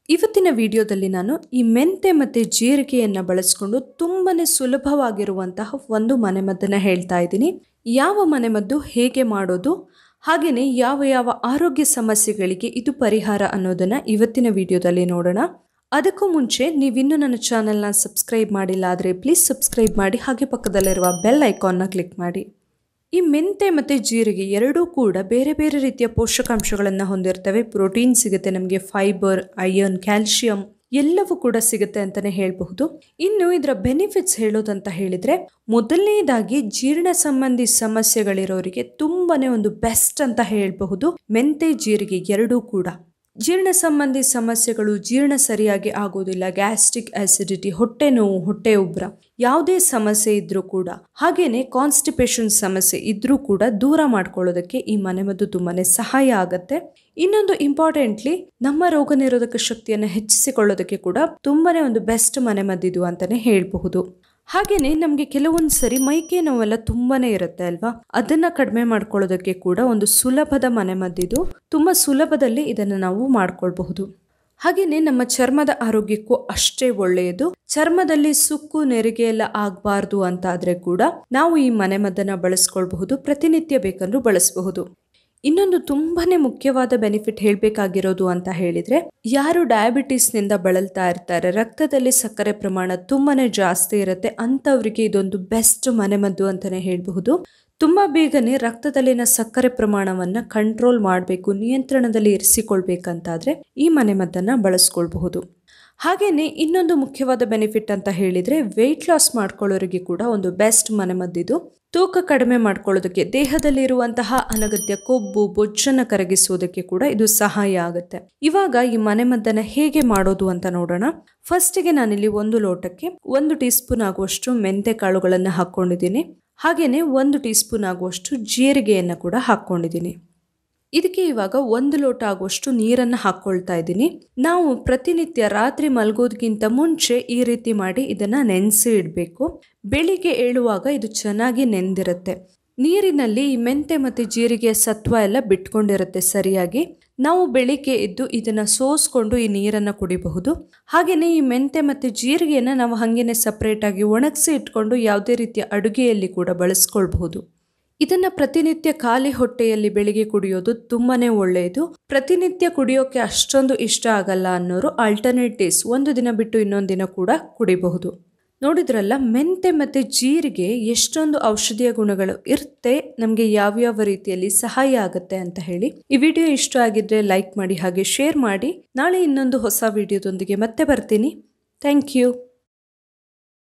ಇವತ್ತಿನ ವಿಡಿಯೋದಲ್ಲಿ ನಾನು ಈ ಮೆಂತೆ ಮತ್ತು ಜೀರಿಗೆಯನ್ನು ಬಳಸಿಕೊಂಡು ತುಂಬಾನೇ ಸುಲಭವಾಗಿರುವಂತಹ ಒಂದು ಮನೆಮದ್ದನ್ನು ಹೇಳ್ತಾ ಇದ್ದೀನಿ. ಯಾವ ಮನೆಮದ್ದು ಹೇಗೆ ಮಾಡೋದು, ಹಾಗೆಯೇ ಯಾವ ಯಾವ ಆರೋಗ್ಯ ಸಮಸ್ಯೆಗಳಿಗೆ ಇದು ಪರಿಹಾರ ಅನ್ನೋದನ್ನು ಇವತ್ತಿನ ವಿಡಿಯೋದಲ್ಲಿ ನೋಡೋಣ. ಅದಕ್ಕೂ ಮುಂಚೆ ನೀವಿನ್ನೂ ನನ್ನ ಚಾನೆಲ್ನ ಸಬ್ಸ್ಕ್ರೈಬ್ ಮಾಡಿಲ್ಲ ಆದರೆ ಪ್ಲೀಸ್ ಸಬ್ಸ್ಕ್ರೈಬ್ ಮಾಡಿ, ಹಾಗೆ ಪಕ್ಕದಲ್ಲಿರುವ ಬೆಲ್ ಐಕಾನ್ನ ಕ್ಲಿಕ್ ಮಾಡಿ. ಈ ಮೆಂತೆ ಮತ್ತು ಜೀರಿಗೆ ಎರಡೂ ಕೂಡ ಬೇರೆ ಬೇರೆ ರೀತಿಯ ಪೋಷಕಾಂಶಗಳನ್ನು ಹೊಂದಿರ್ತವೆ. ಪ್ರೋಟೀನ್ ಸಿಗುತ್ತೆ ನಮಗೆ, ಫೈಬರ್, ಐರನ್, ಕ್ಯಾಲ್ಶಿಯಂ ಎಲ್ಲವೂ ಕೂಡ ಸಿಗುತ್ತೆ ಅಂತಲೇ ಹೇಳಬಹುದು. ಇನ್ನು ಇದರ ಬೆನಿಫಿಟ್ಸ್ ಹೇಳೋದಂತ ಹೇಳಿದರೆ, ಮೊದಲನೇದಾಗಿ ಜೀರ್ಣ ಸಂಬಂಧಿ ಸಮಸ್ಯೆಗಳಿರೋರಿಗೆ ತುಂಬಾನೇ ಒಂದು ಬೆಸ್ಟ್ ಅಂತ ಹೇಳಬಹುದು. ಮೆಂತೆ ಜೀರಿಗೆ ಎರಡೂ ಕೂಡ ಜೀರ್ಣ ಸಂಬಂಧಿ ಸಮಸ್ಯೆಗಳು, ಜೀರ್ಣ ಸರಿಯಾಗಿ ಆಗೋದಿಲ್ಲ, ಗ್ಯಾಸ್ಟ್ರಿಕ್ ಆಸಿಡಿಟಿ, ಹೊಟ್ಟೆ ನೋವು, ಹೊಟ್ಟೆ ಉಬ್ರ, ಯಾವುದೇ ಸಮಸ್ಯೆ ಇದ್ರೂ ಕೂಡ, ಹಾಗೇನೆ ಕಾನ್ಸ್ಟಿಪೇಷನ್ ಸಮಸ್ಯೆ ಇದ್ರೂ ಕೂಡ ದೂರ ಮಾಡ್ಕೊಳ್ಳೋದಕ್ಕೆ ಈ ಮನೆಮದ್ದು ತುಂಬಾನೇ ಸಹಾಯ ಆಗುತ್ತೆ. ಇನ್ನೊಂದು ಇಂಪಾರ್ಟೆಂಟ್ಲಿ, ನಮ್ಮ ರೋಗ ನಿರೋಧಕ ಶಕ್ತಿಯನ್ನು ಹೆಚ್ಚಿಸಿಕೊಳ್ಳೋದಕ್ಕೆ ಕೂಡ ತುಂಬಾನೇ ಒಂದು ಬೆಸ್ಟ್ ಮನೆಮದ್ದಿದು ಅಂತಾನೆ ಹೇಳಬಹುದು. ಹಾಗೇನೆ ನಮಗೆ ಕೆಲವೊಂದು ಸರಿ ಮೈಕೈ ನೋವೆಲ್ಲ ತುಂಬಾನೇ ಇರುತ್ತೆ ಅಲ್ವಾ, ಅದನ್ನ ಕಡಿಮೆ ಮಾಡ್ಕೊಳ್ಳೋದಕ್ಕೆ ಕೂಡ ಒಂದು ಸುಲಭದ ಮನೆಮದ್ದಿದು. ತುಂಬಾ ಸುಲಭದಲ್ಲಿ ಇದನ್ನು ನಾವು ಮಾಡ್ಕೊಳ್ಬಹುದು. ಹಾಗೇನೆ ನಮ್ಮ ಚರ್ಮದ ಆರೋಗ್ಯಕ್ಕೂ ಅಷ್ಟೇ ಒಳ್ಳೆಯದು. ಚರ್ಮದಲ್ಲಿ ಸುಕ್ಕು, ನೆರಿಗೆ ಎಲ್ಲ ಆಗಬಾರ್ದು ಅಂತ ಆದ್ರೆ ಕೂಡ ನಾವು ಈ ಮನೆಮದ್ದನ್ನ ಬಳಸ್ಕೊಳ್ಬಹುದು. ಪ್ರತಿನಿತ್ಯ ಬೇಕಂದ್ರೂ ಬಳಸಬಹುದು. ಇನ್ನೊಂದು ತುಂಬಾನೇ ಮುಖ್ಯವಾದ ಬೆನಿಫಿಟ್ ಹೇಳಬೇಕಾಗಿರೋದು ಅಂತ ಹೇಳಿದ್ರೆ, ಯಾರು ಡಯಾಬಿಟಿಸ್ನಿಂದ ಬಳಲ್ತಾ ಇರ್ತಾರೆ, ರಕ್ತದಲ್ಲಿ ಸಕ್ಕರೆ ಪ್ರಮಾಣ ತುಂಬಾನೇ ಜಾಸ್ತಿ ಇರುತ್ತೆ, ಅಂಥವ್ರಿಗೆ ಇದೊಂದು ಬೆಸ್ಟ್ ಮನೆಮದ್ದು ಅಂತಾನೆ ಹೇಳಬಹುದು. ತುಂಬಾ ಬೇಗನೆ ರಕ್ತದಲ್ಲಿನ ಸಕ್ಕರೆ ಪ್ರಮಾಣವನ್ನ ಕಂಟ್ರೋಲ್ ಮಾಡಬೇಕು, ನಿಯಂತ್ರಣದಲ್ಲಿ ಇರಿಸಿಕೊಳ್ಬೇಕಂತಾದ್ರೆ ಈ ಮನೆಮದ್ದನ್ನ ಬಳಸ್ಕೊಳ್ಬಹುದು. ಹಾಗೇನೆ ಇನ್ನೊಂದು ಮುಖ್ಯವಾದ ಬೆನಿಫಿಟ್ ಅಂತ ಹೇಳಿದ್ರೆ, ವೆಯ್ಟ್ ಲಾಸ್ ಮಾಡ್ಕೊಳ್ಳೋರಿಗೆ ಕೂಡ ಒಂದು ಬೆಸ್ಟ್ ಮನೆಮದ್ದಿದು. ತೂಕ ಕಡಿಮೆ ಮಾಡ್ಕೊಳ್ಳೋದಕ್ಕೆ, ದೇಹದಲ್ಲಿರುವಂತಹ ಅನಗತ್ಯ ಕೊಬ್ಬು, ಬೊಜ್ಜನ್ನು ಕರಗಿಸೋದಕ್ಕೆ ಕೂಡ ಇದು ಸಹಾಯ ಆಗುತ್ತೆ. ಇವಾಗ ಈ ಮನೆಮದ್ದನ್ನ ಹೇಗೆ ಮಾಡೋದು ಅಂತ ನೋಡೋಣ. ಫಸ್ಟಿಗೆ ನಾನಿಲ್ಲಿ 1 ಲೋಟಕ್ಕೆ 1 ಟೀ ಸ್ಪೂನ್ ಆಗುವಷ್ಟು ಮೆಂತೆ ಕಾಳುಗಳನ್ನು ಹಾಕೊಂಡಿದ್ದೀನಿ. ಹಾಗೇನೆ 1 ಟೀ ಸ್ಪೂನ್ ಆಗುವಷ್ಟು ಜೀರಿಗೆಯನ್ನು ಕೂಡ ಹಾಕೊಂಡಿದ್ದೀನಿ. ಇದಕ್ಕೆ ಇವಾಗ 1 ಲೋಟ ಆಗುವಷ್ಟು ನೀರನ್ನು ಹಾಕ್ಕೊಳ್ತಾ ಇದ್ದೀನಿ. ನಾವು ಪ್ರತಿನಿತ್ಯ ರಾತ್ರಿ ಮಲಗೋದಕ್ಕಿಂತ ಮುಂಚೆ ಈ ರೀತಿ ಮಾಡಿ ಇದನ್ನ ನೆನೆಸಿ ಇಡಬೇಕು. ಬೆಳಿಗ್ಗೆ ಏಳುವಾಗ ಇದು ಚೆನ್ನಾಗಿ ನೆಂದಿರುತ್ತೆ. ನೀರಿನಲ್ಲಿ ಈ ಮೆಂತೆ ಮತ್ತು ಜೀರಿಗೆಯ ಸತ್ವ ಎಲ್ಲ ಬಿಟ್ಕೊಂಡಿರುತ್ತೆ ಸರಿಯಾಗಿ. ನಾವು ಬೆಳಿಗ್ಗೆ ಎದ್ದು ಇದನ್ನ ಸೋಸ್ಕೊಂಡು ಈ ನೀರನ್ನ ಕುಡಿಬಹುದು. ಹಾಗೇನೆ ಈ ಮೆಂತೆ ಮತ್ತು ಜೀರಿಗೆಯನ್ನ ನಾವು ಹಾಗೇನೆ ಸಪರೇಟ್ ಆಗಿ ಒಣಗಿಸಿ ಇಟ್ಕೊಂಡು ಯಾವುದೇ ರೀತಿಯ ಅಡುಗೆಯಲ್ಲಿ ಕೂಡ ಬಳಸ್ಕೊಳ್ಬಹುದು. ಇದನ್ನ ಪ್ರತಿನಿತ್ಯ ಖಾಲಿ ಹೊಟ್ಟೆಯಲ್ಲಿ ಬೆಳಿಗ್ಗೆ ಕುಡಿಯೋದು ತುಂಬಾನೇ ಒಳ್ಳೆಯದು. ಪ್ರತಿನಿತ್ಯ ಕುಡಿಯೋಕೆ ಅಷ್ಟೊಂದು ಇಷ್ಟ ಆಗಲ್ಲ ಅನ್ನೋರು ಆಲ್ಟರ್ನೇಟ್ ಡೇಸ್, ಒಂದು ದಿನ ಬಿಟ್ಟು ಇನ್ನೊಂದು ದಿನ ಕೂಡ ಕುಡಿಬಹುದು. ನೋಡಿದ್ರಲ್ಲ, ಮೆಂತೆ ಮತ್ತು ಜೀರಿಗೆ ಎಷ್ಟೊಂದು ಔಷಧೀಯ ಗುಣಗಳು ಇರುತ್ತೆ, ನಮಗೆ ಯಾವ್ಯಾವ ರೀತಿಯಲ್ಲಿ ಸಹಾಯ ಆಗುತ್ತೆ ಅಂತ ಹೇಳಿ. ಈ ವಿಡಿಯೋ ಇಷ್ಟ ಆಗಿದ್ರೆ ಲೈಕ್ ಮಾಡಿ, ಹಾಗೆ ಶೇರ್ ಮಾಡಿ. ನಾಳೆ ಇನ್ನೊಂದು ಹೊಸ ವಿಡಿಯೋದೊಂದಿಗೆ ಮತ್ತೆ ಬರ್ತೀನಿ. Thank you.